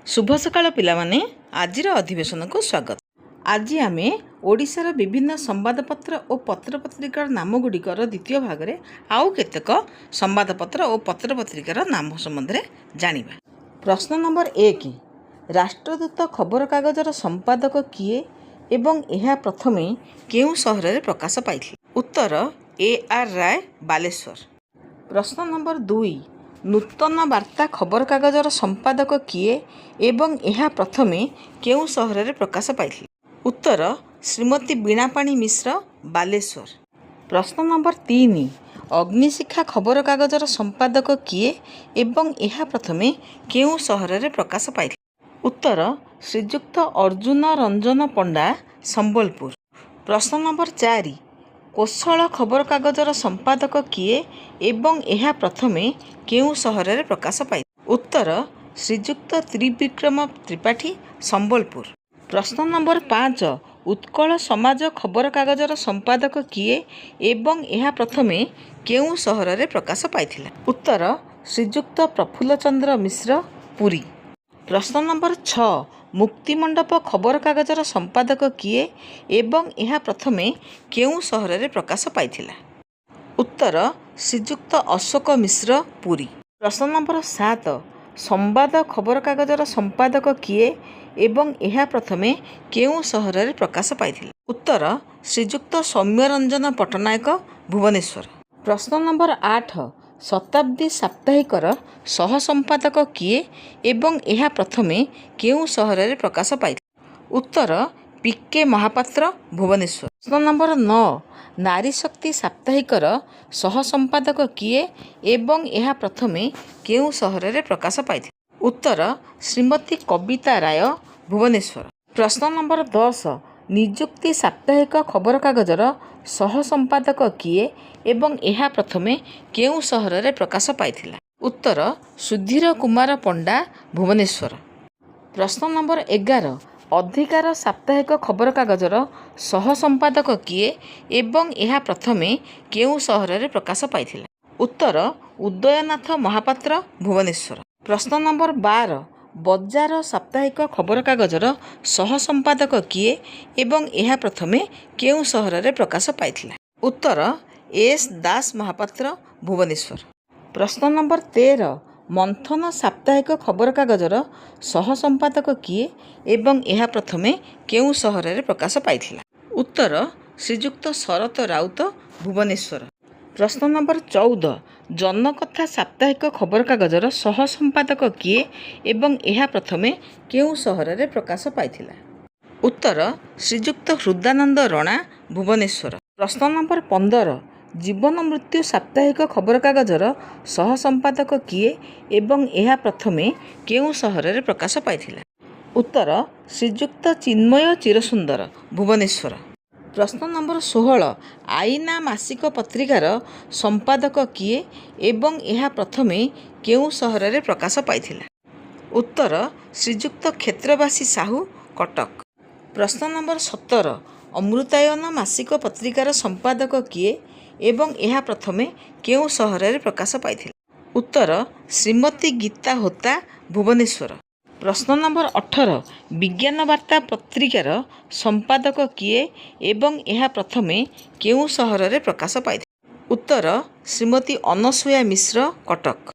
शुभ सकाळ पिलामाने आजिर अधिवेशन को स्वागत। आज आम ओडिशार विभिन्न संवादपत्र और पत्रपत्रिकार नामगुड़िकर द्वितीय भाग में आउ केतेक संवादपत्र और पत्रपत्रिकार नाम संबंध जानिबा। प्रश्न नंबर 1, राष्ट्रदूत खबर कागजर संपादक किए एवं यह प्रथमे केउ सहर में प्रकाश पाइथिले? उत्तर AR राय, बालेश्वर। प्रश्न नंबर 2, नूतन वार्ता खबर कागजर संपादक किए एवं यह प्रथमे केउ सहर में प्रकाश पाइथिले? उत्तर श्रीमती बीणापाणी मिश्र, बालेश्वर। प्रश्न नंबर 3, अग्निशिखा खबर कागजर संपादक किए एवं यह प्रथमे केउ सहर में प्रकाश पाइथिले? उत्तर श्रीजुक्त अर्जुन रंजन पंडा, संबलपुर। प्रश्न नंबर 4, कोशल खबर कागजर संपादक किए एवं यह प्रथमे केउ सहर में प्रकाश पाइथिले? उत्तर श्रीजुक्त त्रिविक्रम त्रिपाठी, संबलपुर। प्रश्न नंबर 5, उत्कल समाज खबर कागजर संपादक किए एवं यह प्रथमे केउ सहर में प्रकाश पाइथिला? उत्तर श्रीजुक्त प्रफुल्ल चंद्र मिश्र, पुरी। प्रश्न नंबर 6, मुक्तिमंडप खबर कागजर संपादक किए एवं यह प्रथमे केउ सहर में प्रकाश पाइथिला? उत्तर श्रीजुक्त अशोक मिश्र, पुरी। प्रश्न नंबर 7, संवाद खबर कागजर संपादक किए एवं यह प्रथमे केउ सहर में प्रकाश पाइथिला? उत्तर श्रीजुक्त सौम्यरंजन पट्टनायक, भुवनेश्वर। प्रश्न नंबर 8, शताब्दी साप्ताहिकर सह संपादक किए एवं यह प्रथमे केउ सहर में प्रकाश पाइथिला? उत्तर PK महापात्र, भुवनेश्वर। प्रश्न नंबर 9, नारी शक्ति साप्ताहिकर सह संपादक किए एवं यह प्रथमे केउ सहर में प्रकाश पाइथिला? उत्तर श्रीमती कविता राय, भुवनेश्वर। प्रश्न नंबर 10, निजुक्ति साप्ताहिक खबर कागजर सह संपादक किए एवं यह प्रथमे केउ सहर में प्रकाश पाइथिला? उत्तर सुधीर कुमार पंडा, भुवनेश्वर। प्रश्न नंबर 11, अधिकार साप्ताहिक खबर कागजर सह संपादक किए एवं यह प्रथमे केउ सहर में प्रकाश पाइथिला? उत्तर उदयनाथ महापात्र, भुवनेश्वर। प्रश्न नंबर 12, बजार साप्ताहिक खबर कागजर सह संपादक किए एवं यह प्रथमे केउ सहर में प्रकाश पाइथिला? उत्तर S दास महापात्र, भुवनेश्वर। प्रश्न नंबर 13, मंथन साप्ताहिक खबर कागजर सह संपादक किए एवं यह प्रथमे केउ सहर में प्रकाश पाइथिला? उत्तर श्रीजुक्त शरत राउत, भुवनेश्वर। प्रश्न नंबर 14, जनकथा साप्ताहिक खबर कागजर सह संपादक किए एवं यह प्रथमे केउ सहर में प्रकाश पाइथिला? उत्तर श्रीजुक्त हृदानंद रणा, भुवनेश्वर। प्रश्न नंबर 15, जीवन मृत्यु साप्ताहिक खबर कागजर सह संपादक किए एवं यह प्रथमे केउ सहर में प्रकाश पाइथिला? उत्तर श्रीजुक्त चिन्मय चिरसुंदर, भुवनेश्वर। प्रश्न नंबर 16, आईना मासिक पत्रिकार संपादक किए एवं यह प्रथमे केउ सहर में प्रकाश पाइथिला? उत्तर श्रीजुक्त क्षेत्रवासी साहू, कटक। प्रश्न नंबर 17, अमृतायन मासिक पत्रिकार संपादक किए एवं यह प्रथमे केउ सहर में प्रकाश पाइथिला? उत्तर श्रीमती गीता होता, भुवनेश्वर। प्रश्न नंबर 18, विज्ञान वार्ता पत्रिकार संपादक किए एवं यह प्रथमे केउ सहर में प्रकाश पाइथिला? उत्तर श्रीमती अनसुया मिश्र, कटक।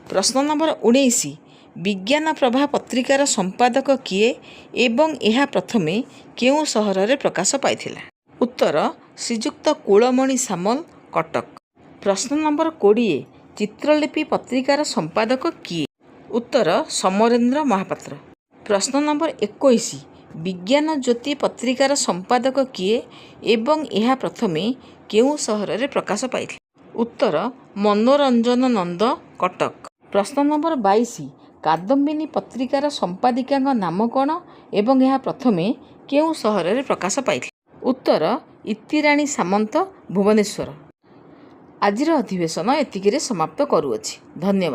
प्रश्न नंबर 19, विज्ञान प्रभा पत्रिकार संपादक किए एवं यह प्रथमे केउ सहर में प्रकाश पाइथिला? उत्तर श्रीजुक्त कुलमणि सामल, कटक। प्रश्न नंबर 20, चित्रलिपि पत्रिकार संपादक किए? उत्तर समरेंद्र महापात्र। प्रश्न नंबर 21, विज्ञान ज्योति पत्रिकार संपादक किए एवं यह प्रथमे केउ सहर में प्रकाश पाइथिला? उत्तर मनोरंजन नंद, कटक। प्रश्न नंबर 22, कादम्बिनी पत्रिकार संपादिका नाम कौन एवं यह प्रथमे केउ सहर में प्रकाश पाइथिला? उत्तर इतिराणी सामंत, भुवनेश्वर। आजिर अधिवेशन एतिकिरे समाप्त करूअछि। धन्यवाद।